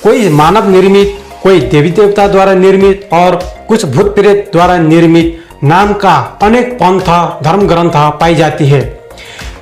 कोई मानव निर्मित, कोई देवी देवता द्वारा निर्मित और कुछ भूत प्रेत द्वारा निर्मित नाम का अनेक पंथ धर्म ग्रंथ पाई जाती है।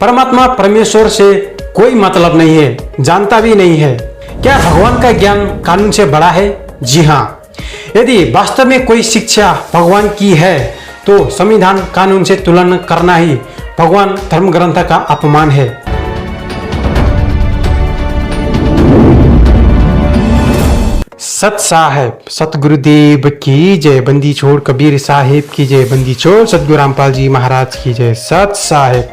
परमात्मा परमेश्वर से कोई मतलब नहीं है, जानता भी नहीं है। क्या भगवान का ज्ञान कानून से बड़ा है? जी हाँ। यदि वास्तव में कोई शिक्षा भगवान की है तो संविधान कानून से तुलना करना ही भगवान धर्म ग्रंथ का अपमान है। सत साहेब सतगुरुदेव की जय, बंदी छोड़ कबीर साहेब की जय, बंदी छोड़ सतगुरु रामपाल जी महाराज की जय। सत साहेब।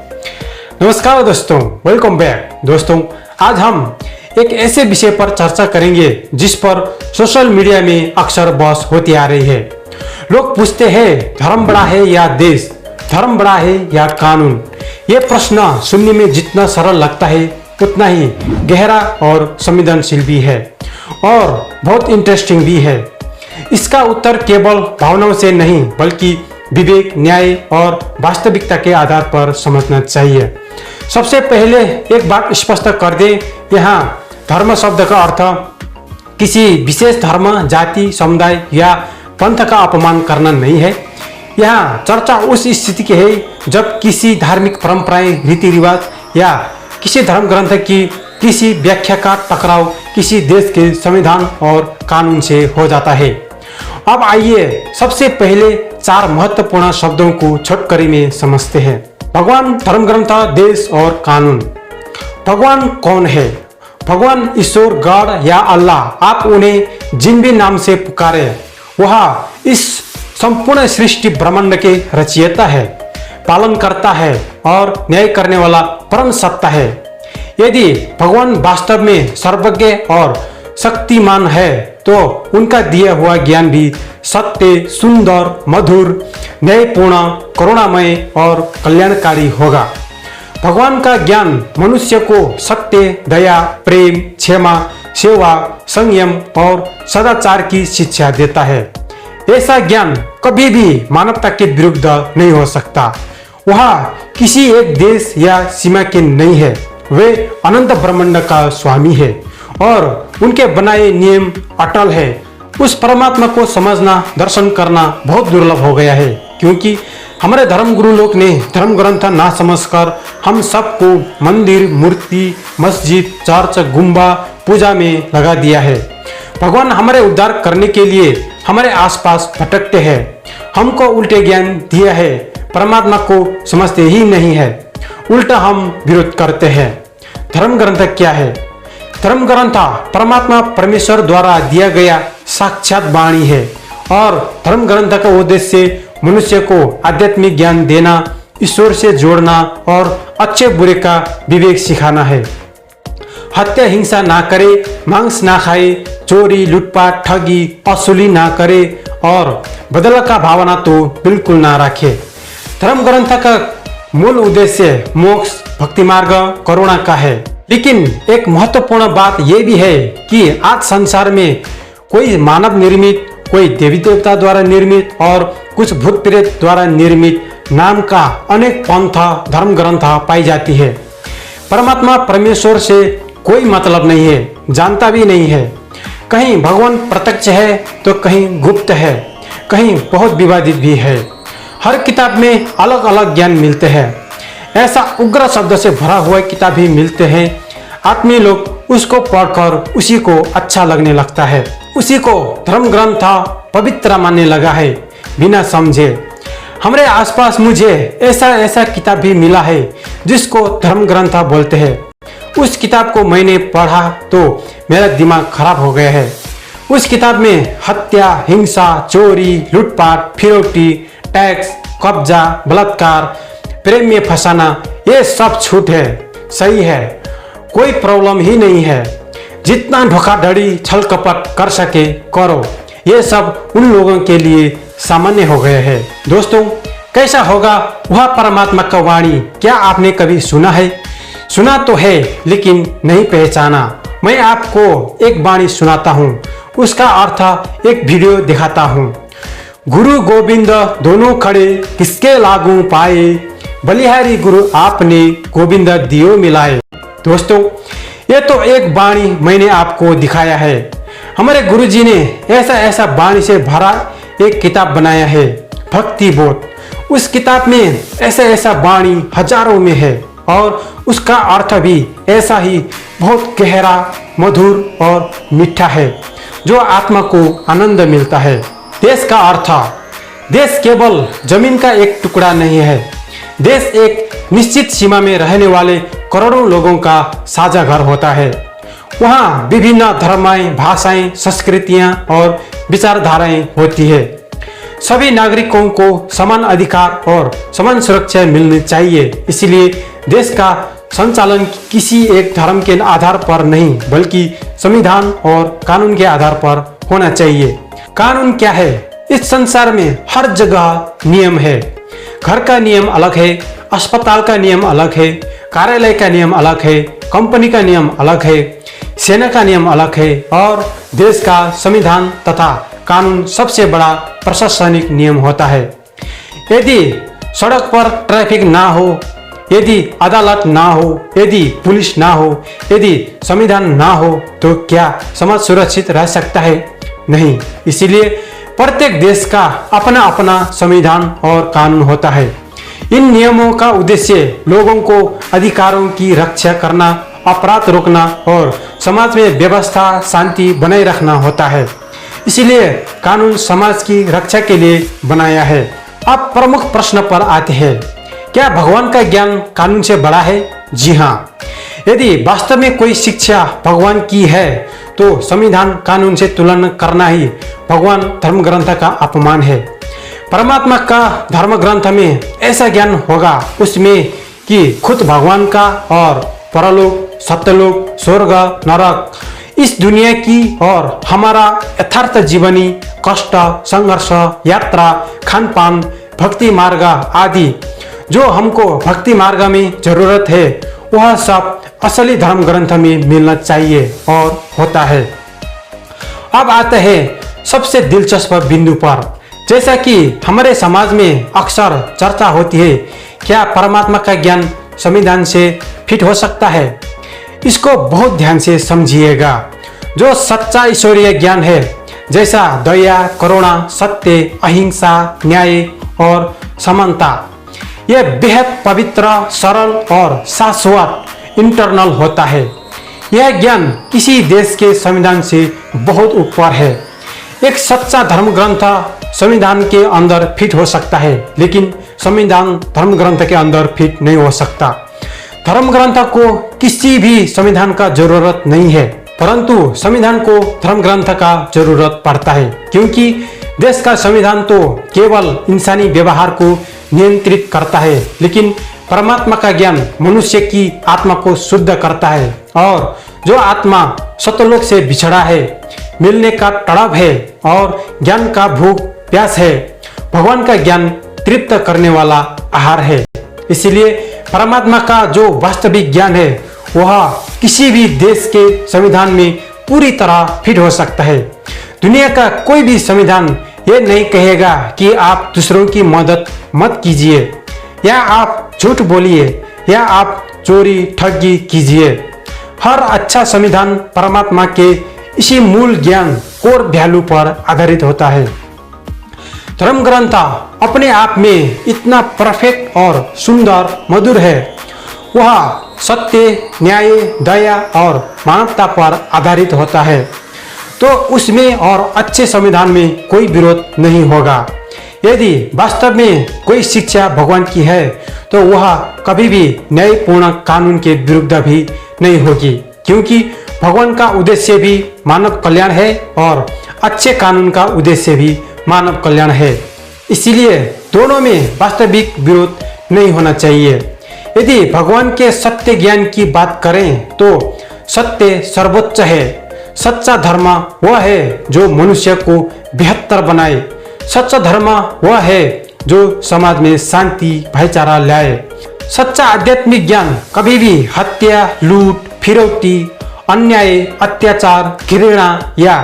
नमस्कार दोस्तों, वेलकम बैक। दोस्तों, आज हम एक ऐसे विषय पर चर्चा करेंगे जिस पर सोशल मीडिया में अक्सर बहस होती आ रही है। लोग पूछते हैं धर्म बड़ा है या देश, धर्म बड़ा है या कानून। ये प्रश्न सुनने में जितना सरल लगता है उतना ही गहरा और संवेदनशील भी है और बहुत इंटरेस्टिंग भी है। इसका उत्तर केवल भावनाओं से नहीं बल्कि विवेक, न्याय और वास्तविकता के आधार पर समझना चाहिए। सबसे पहले एक बात स्पष्ट कर दें, यहाँ धर्म शब्द का अर्थ किसी विशेष धर्म, जाति, समुदाय या पंथ का अपमान करना नहीं है। यहाँ चर्चा उस स्थिति की है जब किसी धार्मिक परंपराएं, रीति रिवाज या किसी धर्म ग्रंथ की किसी व्याख्या का टकराव किसी देश के संविधान और कानून से हो जाता है। अब आइए सबसे पहले चार महत्वपूर्ण शब्दों को छोटकरी में समझते हैं। भगवान, धर्म ग्रंथ, देश और कानून। भगवान कौन है? भगवान, ईश्वर, गॉड या अल्लाह, आप उन्हें जिन भी नाम से पुकारे, वह इस संपूर्ण सृष्टि ब्रह्मांड के रचयिता है, पालन करता है और न्याय करने वाला परम सत्ता है। यदि भगवान वास्तव में सर्वज्ञ और शक्तिमान है तो उनका दिया हुआ ज्ञान भी सत्य, सुंदर, मधुर, न्यायपूर्ण, करुणामय और कल्याणकारी होगा। भगवान का ज्ञान मनुष्य को सत्य, दया, प्रेम, क्षमा, सेवा, संयम और सदाचार की शिक्षा देता है। ऐसा ज्ञान कभी भी मानवता के विरुद्ध नहीं हो सकता। वह किसी एक देश या सीमा के नहीं है, वे अनंत ब्रह्मांड का स्वामी है और उनके बनाए नियम अटल है। उस परमात्मा को समझना, दर्शन करना बहुत दुर्लभ हो गया है क्योंकि हमारे धर्म गुरु लोग ने धर्म ग्रंथ ना समझकर हम सबको मंदिर, मूर्ति, मस्जिद, चर्च, गुम्बा पूजा में लगा दिया है। भगवान हमारे उद्धार करने के लिए हमारे आसपास भटकते हैं, हमको उल्टे ज्ञान दिया है, परमात्मा को समझते ही नहीं है, उल्टा हम विरोध करते हैं। धर्म ग्रंथ क्या है? धर्म ग्रंथ परमात्मा परमेश्वर द्वारा दिया गया साक्षात वाणी है और धर्म ग्रंथ का उद्देश्य मनुष्य को आध्यात्मिक ज्ञान देना, ईश्वर से जोड़ना और अच्छे बुरे का विवेक सिखाना है। हत्या, हिंसा ना करे, मांस ना खाए, चोरी, लूटपाट, ठगी, असुली ना करे और बदला का भावना तो बिल्कुल ना रखे। धर्म ग्रंथ का मूल उद्देश्य मोक्ष, भक्ति मार्ग, करुणा का है। लेकिन एक महत्वपूर्ण बात यह भी है कि आज संसार में कोई मानव निर्मित, कोई देवी देवता द्वारा निर्मित और कुछ भूत प्रेत द्वारा निर्मित नाम का अनेक पंथ धर्म ग्रंथ पाई जाती है। परमात्मा परमेश्वर से कोई मतलब नहीं है, जानता भी नहीं है। कहीं भगवान प्रत्यक्ष है तो कहीं गुप्त है, कहीं बहुत विवादित भी है। हर किताब में अलग अलग ज्ञान मिलते हैं। ऐसा उग्र शब्द से भरा हुआ किताब भी मिलते हैं। आत्मीय लोग उसको पढ़कर उसी को अच्छा लगने लगता है, उसी को धर्म ग्रंथ पवित्र मानने लगा है बिना समझे। हमारे आसपास मुझे ऐसा किताब भी मिला है जिसको धर्म ग्रंथ बोलते हैं। उस किताब को मैंने पढ़ा तो मेरा दिमाग खराब हो गया है। उस किताब में हत्या, हिंसा, चोरी, लूटपाट, फिरौती, टैक्स, कब्जा, बलात्कार, प्रेम में फंसाना, ये सब छूट है, सही है, कोई प्रॉब्लम ही नहीं है। जितना धोखाधड़ी, छल कपट कर सके करो, ये सब उन लोगों के लिए सामान्य हो गए हैं। दोस्तों, कैसा होगा वह परमात्मा का वाणी? क्या आपने कभी सुना है? सुना तो है लेकिन नहीं पहचाना। मैं आपको एक वाणी सुनाता हूँ, उसका अर्थ एक वीडियो दिखाता हूँ। गुरु गोविंद दोनों खड़े किसके लागू पाए, बलिहारी गुरु आपने गोविंद दियो मिलाए। दोस्तों, ये तो एक वाणी मैंने आपको दिखाया है। हमारे गुरुजी ने ऐसा ऐसा वाणी से भरा एक किताब बनाया है, भक्ति बोध। उस किताब में ऐसा ऐसा वाणी हजारों में है और उसका अर्थ भी ऐसा ही बहुत गहरा, मधुर और मीठा है, जो आत्मा को आनंद मिलता है। देश का अर्थ, देश केवल जमीन का एक टुकड़ा नहीं है। देश एक निश्चित सीमा में रहने वाले करोड़ों लोगों का साझा घर होता है। वहाँ विभिन्न धर्में, भाषाएं, संस्कृतियां और विचारधाराएं होती है। सभी नागरिकों को समान अधिकार और समान सुरक्षा मिलनी चाहिए। इसलिए देश का संचालन किसी एक धर्म के आधार पर नहीं, बल्कि संविधान और कानून के आधार पर होना चाहिए। कानून क्या है? इस संसार में हर जगह नियम है। घर का नियम अलग है, अस्पताल का नियम अलग है, कार्यालय का नियम अलग है, कंपनी का नियम अलग है, सेना का नियम अलग है और देश का संविधान तथा कानून सबसे बड़ा प्रशासनिक नियम होता है। यदि सड़क पर ट्रैफिक ना हो, यदि अदालत ना हो, यदि पुलिस ना हो, यदि संविधान ना हो, तो क्या समाज सुरक्षित रह सकता है? नहीं। इसीलिए प्रत्येक देश का अपना अपना संविधान और कानून होता है। इन नियमों का उद्देश्य लोगों को अधिकारों की रक्षा करना, अपराध रोकना और समाज में व्यवस्था, शांति बनाए रखना होता है। इसीलिए कानून समाज की रक्षा के लिए बनाया है। अब प्रमुख प्रश्न पर आते हैं, क्या भगवान का ज्ञान कानून से बड़ा है? जी हाँ। यदि वास्तव में कोई शिक्षा भगवान की है, तो संविधान कानून से तुलना करना ही भगवान धर्म ग्रंथ का अपमान है। परमात्मा का धर्म ग्रंथ में ऐसा ज्ञान होगा उसमें कि खुद भगवान का और परलोक, सत्यलोक, स्वर्ग, नरक, इस दुनिया की और हमारा यथार्थ जीवनी, कष्ट, संघर्ष, यात्रा, खान पान, भक्ति मार्ग आदि जो हमको भक्ति मार्ग में जरूरत है, वह सब असली धर्म ग्रंथ में मिलना चाहिए और होता है। अब आते हैं सबसे दिलचस्प बिंदु पर। जैसा कि हमारे समाज में अक्सर चर्चा होती है, क्या परमात्मा का ज्ञान संविधान से फिट हो सकता है? इसको बहुत ध्यान से समझिएगा। जो सच्चा ईश्वरीय ज्ञान है, जैसा दया, करुणा, सत्य, अहिंसा, न्याय और समानता, यह बेहद पवित्र, सरल और शाश्वत इंटरनल होता है। यह ज्ञान किसी देश के संविधान से बहुत ऊपर है। एक सच्चा धर्म ग्रंथ संविधान के अंदर फिट हो सकता है, लेकिन संविधान धर्म ग्रंथ के अंदर फिट नहीं हो सकता। धर्म ग्रंथ को किसी भी संविधान का जरूरत नहीं है, परंतु संविधान को धर्म ग्रंथ का जरूरत पड़ता है, क्योंकि देश का संविधान तो केवल इंसानी व्यवहार को नियंत्रित करता है, लेकिन परमात्मा का ज्ञान मनुष्य की आत्मा को शुद्ध करता है। और जो आत्मा सतलोक से बिछड़ा है, मिलने का तड़प है और ज्ञान का भूख प्यास है, भगवान का ज्ञान तृप्त करने वाला आहार है। इसलिए परमात्मा का जो वास्तविक ज्ञान है, वह किसी भी देश के संविधान में पूरी तरह फिट हो सकता है। दुनिया का कोई भी संविधान ये नहीं कहेगा कि आप दूसरों की मदद मत कीजिए, या आप झूठ बोलिए, या आप चोरी ठगी कीजिए। हर अच्छा संविधान परमात्मा के इसी मूल ज्ञान, कोर वैल्यू पर आधारित होता है। धर्म ग्रंथ अपने आप में इतना परफेक्ट और सुंदर, मधुर है। वह सत्य, न्याय, दया और मानवता पर आधारित होता है, तो उसमें और अच्छे संविधान में कोई विरोध नहीं होगा। यदि वास्तव में कोई शिक्षा भगवान की है, तो वह कभी भी न्यायपूर्ण कानून के विरुद्ध भी नहीं होगी, क्योंकि भगवान का उद्देश्य भी मानव कल्याण है और अच्छे कानून का उद्देश्य भी मानव कल्याण है। इसीलिए दोनों में वास्तविक विरोध नहीं होना चाहिए। यदि भगवान के सत्य ज्ञान की बात करें, तो सत्य सर्वोच्च है। सच्चा धर्म वह है जो मनुष्य को बेहतर बनाए। सच्चा धर्म वह है जो समाज में शांति, भाईचारा लाए। सच्चा आध्यात्मिक ज्ञान कभी भी हत्या, लूट, फिरौती, अन्याय, अत्याचार, घृणा या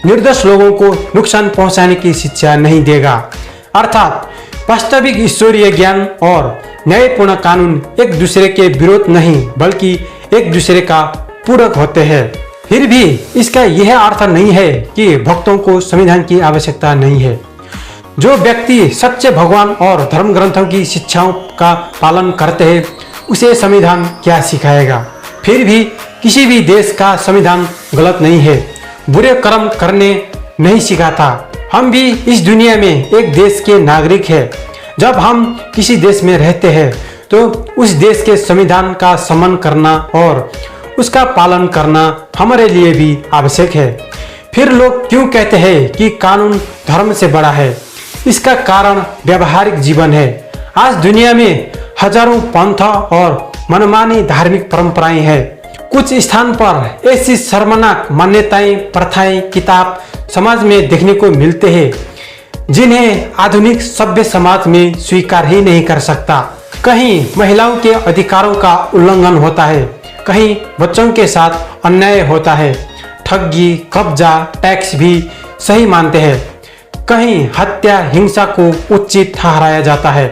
निर्दोष लोगों को नुकसान पहुंचाने की शिक्षा नहीं देगा। अर्थात वास्तविक ईश्वरीय ज्ञान और न्यायपूर्ण कानून एक दूसरे के विरोध नहीं, बल्कि एक दूसरे का पूरक होते हैं। फिर भी इसका यह अर्थ नहीं है कि भक्तों को संविधान की आवश्यकता नहीं है। जो व्यक्ति सच्चे भगवान और धर्म ग्रंथों की शिक्षाओं का पालन करते हैं उसे संविधान क्या सिखाएगा। फिर भी किसी भी देश का संविधान गलत नहीं है, बुरे कर्म करने नहीं सिखाता। हम भी इस दुनिया में एक देश के नागरिक हैं। जब हम किसी देश में रहते हैं तो उस देश के संविधान का सम्मान करना और उसका पालन करना हमारे लिए भी आवश्यक है। फिर लोग क्यों कहते हैं कि कानून धर्म से बड़ा है? इसका कारण व्यवहारिक जीवन है। आज दुनिया में हजारों पंथ और मनमानी धार्मिक परंपराएं हैं। कुछ स्थान पर ऐसी शर्मनाक मान्यताएं, प्रथाएं, किताब समाज में देखने को मिलते हैं जिन्हें आधुनिक सभ्य समाज में स्वीकार ही नहीं कर सकता। कहीं महिलाओं के अधिकारों का उल्लंघन होता है, कहीं बच्चों के साथ अन्याय होता है, ठगी, कब्जा, टैक्स भी सही मानते हैं, कहीं हत्या, हिंसा को उचित ठहराया जाता है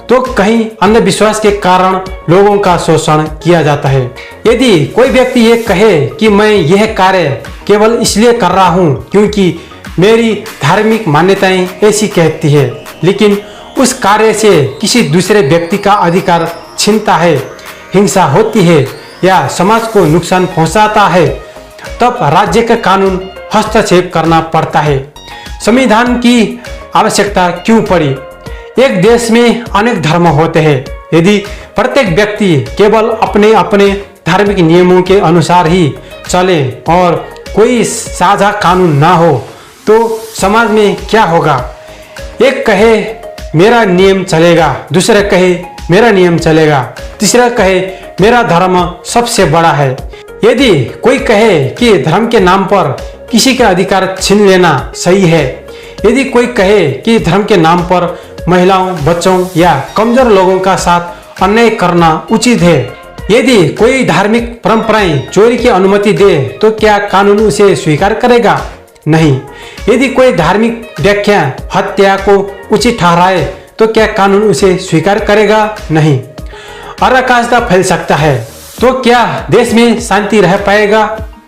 तो कहीं अंधविश्वास के कारण लोगों का शोषण किया जाता है। यदि कोई व्यक्ति ये कहे कि मैं यह कार्य केवल इसलिए कर रहा हूँ क्योंकि मेरी धार्मिक मान्यताएं ऐसी कहती है, लेकिन उस कार्य से किसी दूसरे व्यक्ति का अधिकार छीनता है, हिंसा होती है या समाज को नुकसान पहुंचाता है, तब राज्य का कानून हस्तक्षेप करना पड़ता है। संविधान की आवश्यकता क्यों पड़ी? एक देश में अनेक धर्म होते हैं। यदि प्रत्येक व्यक्ति केवल अपने अपने धार्मिक नियमों के अनुसार ही चले और कोई साझा कानून ना हो तो समाज में क्या होगा? एक कहे मेरा नियम चलेगा, दूसरा कहे मेरा नियम चलेगा, तीसरा कहे मेरा धर्म सबसे बड़ा है। यदि कोई कहे कि धर्म के नाम पर किसी का अधिकार छीन लेना सही है, यदि कोई कहे कि धर्म के नाम पर महिलाओं, बच्चों या कमजोर लोगों का साथ अन्याय करना उचित है, यदि कोई धार्मिक परंपराएं चोरी की अनुमति दे तो क्या कानून उसे स्वीकार करेगा? नहीं। यदि कोई धार्मिक व्याख्या हत्या को उचित ठहराए तो क्या कानून उसे स्वीकार करेगा? नहीं। अराजकता फैल सकता है तो क्या देश में शांति रह पाएगा?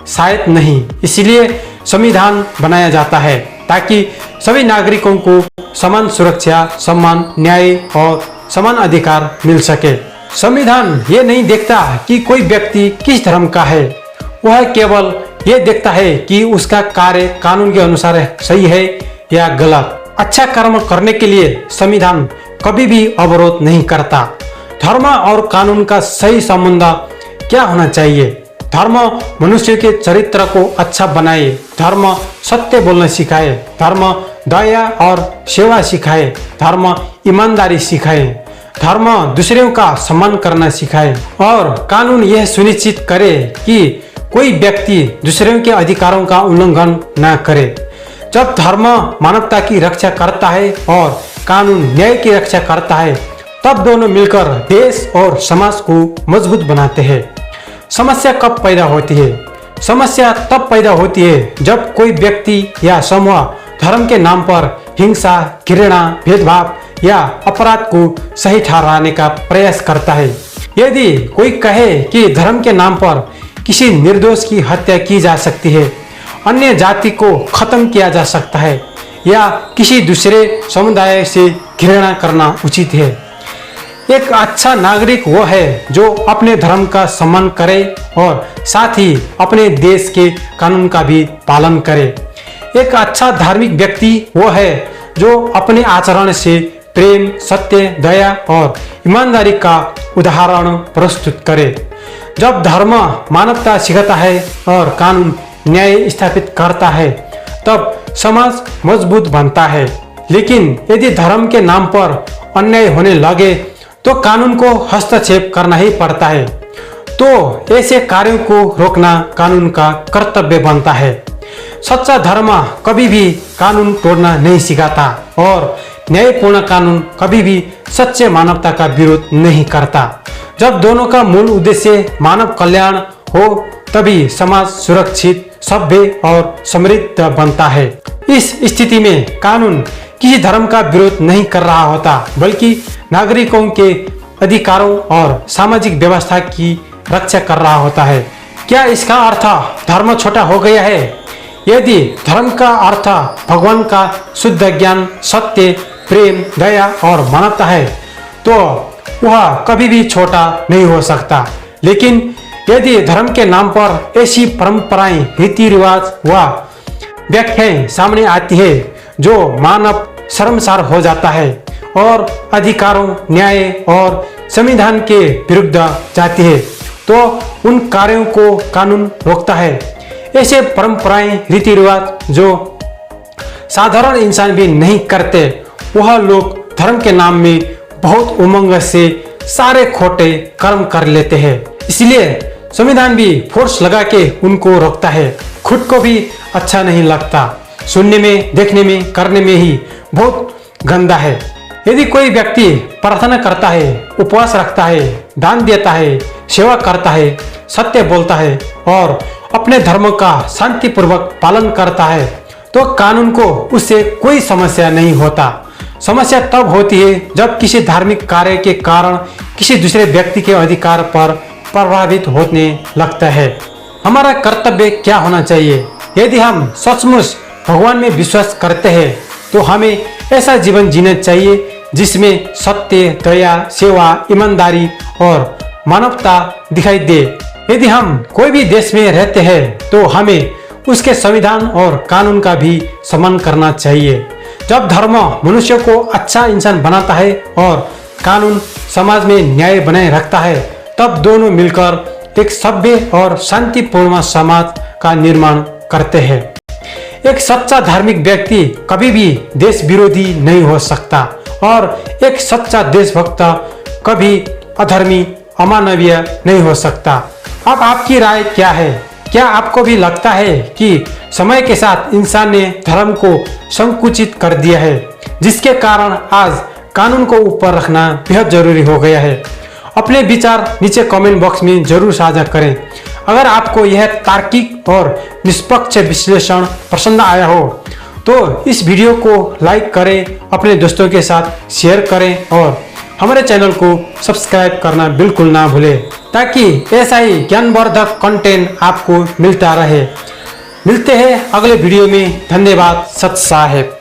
शायद नहीं। इसलिए संविधान बनाया जाता है ताकि सभी नागरिकों को समान सुरक्षा, सम्मान, न्याय और समान अधिकार मिल सके। संविधान ये नहीं देखता कि कोई व्यक्ति किस धर्म का है, वह केवल ये देखता है कि उसका कार्य कानून के अनुसार सही है या गलत। अच्छा कर्म करने के लिए संविधान कभी भी अवरोध नहीं करता। धर्म और कानून का सही संबंध क्या होना चाहिए? धर्म मनुष्य के चरित्र को अच्छा बनाए, धर्म सत्य बोलना सिखाए, धर्म दया और सेवा सिखाए, धर्म ईमानदारी सिखाए, धर्म दूसरों का सम्मान करना सिखाए और कानून यह सुनिश्चित करे कि कोई व्यक्ति दूसरों के अधिकारों का उल्लंघन न करे। जब धर्म मानवता की रक्षा करता है और कानून न्याय की रक्षा करता है तब दोनों मिलकर देश और समाज को मजबूत बनाते हैं। समस्या कब पैदा होती है? समस्या तब पैदा होती है जब कोई व्यक्ति या समूह धर्म के नाम पर हिंसा, घृणा, भेदभाव या अपराध को सही ठहराने का प्रयास करता है। यदि कोई कहे कि धर्म के नाम पर किसी निर्दोष की हत्या की जा सकती है, अन्य जाति को खत्म किया जा सकता है या किसी दूसरे समुदाय से घृणा करना उचित है। एक अच्छा नागरिक वो है जो अपने धर्म का सम्मान करे और साथ ही अपने देश के कानून का भी पालन करे। एक अच्छा धार्मिक व्यक्ति वो है जो अपने आचरण से प्रेम, सत्य, दया और ईमानदारी का उदाहरण प्रस्तुत करे। जब धर्म मानवता सिखाता है और कानून न्याय स्थापित करता है तब समाज मजबूत बनता है। लेकिन यदि धर्म के नाम पर अन्याय होने लगे तो कानून को हस्तक्षेप करना ही पड़ता है। तो ऐसे कार्यों को रोकना कानून का कर्तव्य बनता है। सच्चा धर्म कभी भी कानून तोड़ना नहीं सिखाता और न्यायपूर्ण कानून कभी भी सच्चे मानवता का विरोध नहीं करता। जब दोनों का मूल उद्देश्य मानव कल्याण हो तभी समाज सुरक्षित, सभ्य और समृद्ध बनता है। इस स्थिति में कानून किसी धर्म का विरोध नहीं कर रहा होता बल्कि नागरिकों के अधिकारों और सामाजिक व्यवस्था की रक्षा कर रहा होता है। क्या इसका अर्थ धर्म छोटा हो गया है? यदि धर्म का अर्थ भगवान का शुद्ध ज्ञान, सत्य, प्रेम, दया और मानवता है तो वह कभी भी छोटा नहीं हो सकता। लेकिन यदि धर्म के नाम पर ऐसी परंपराएं, रीति रिवाज व व्याख्याएं सामने आती है जो मानव शर्मसार हो जाता है और अधिकारों, न्याय और संविधान के विरुद्ध जाती है तो उन कार्यों को कानून रोकता है। ऐसे परंपराएं, रीति रिवाज जो साधारण इंसान भी नहीं करते, वह लोग धर्म के नाम में बहुत उमंग से सारे खोटे कर्म कर लेते हैं। इसलिए संविधान भी फोर्स लगा के उनको रोकता है। खुद को भी अच्छा नहीं लगता, सुनने में, देखने में, करने में ही बहुत गंदा है। यदि कोई व्यक्ति प्रार्थना करता है, उपवास रखता है, दान देता है, सेवा करता है, सत्य बोलता है और अपने धर्म का शांतिपूर्वक पालन करता है तो कानून को उससे कोई समस्या नहीं होता। समस्या तब होती है जब किसी धार्मिक कार्य के कारण किसी दूसरे व्यक्ति के अधिकार पर प्रभावित होने लगता है। हमारा कर्तव्य क्या होना चाहिए? यदि हम सचमुच भगवान में विश्वास करते हैं तो हमें ऐसा जीवन जीना चाहिए जिसमें सत्य, दया, सेवा, ईमानदारी और मानवता दिखाई दे। यदि हम कोई भी देश में रहते हैं तो हमें उसके संविधान और कानून का भी सम्मान करना चाहिए। जब धर्म मनुष्य को अच्छा इंसान बनाता है और कानून समाज में न्याय बनाए रखता है तब दोनों मिलकर एक सभ्य और शांतिपूर्ण समाज का निर्माण करते हैं। एक सच्चा धार्मिक व्यक्ति कभी भी देश विरोधी नहीं हो सकता और एक सच्चा देशभक्त कभी अधर्मी, अमानवीय नहीं हो सकता। अब आपकी राय क्या है? क्या आपको भी लगता है कि समय के साथ इंसान ने धर्म को संकुचित कर दिया है, जिसके कारण आज कानून को ऊपर रखना बेहद जरूरी हो गया है? अपने विचार नीचे कमेंट बॉक्स में जरूर साझा करें। अगर आपको यह तार्किक और निष्पक्ष विश्लेषण पसंद आया हो तो इस वीडियो को लाइक करें, अपने दोस्तों के साथ शेयर करें और हमारे चैनल को सब्सक्राइब करना बिल्कुल ना भूलें ताकि ऐसा ही ज्ञानवर्धक कंटेंट आपको मिलता रहे। मिलते हैं अगले वीडियो में। धन्यवाद। सत साहेब।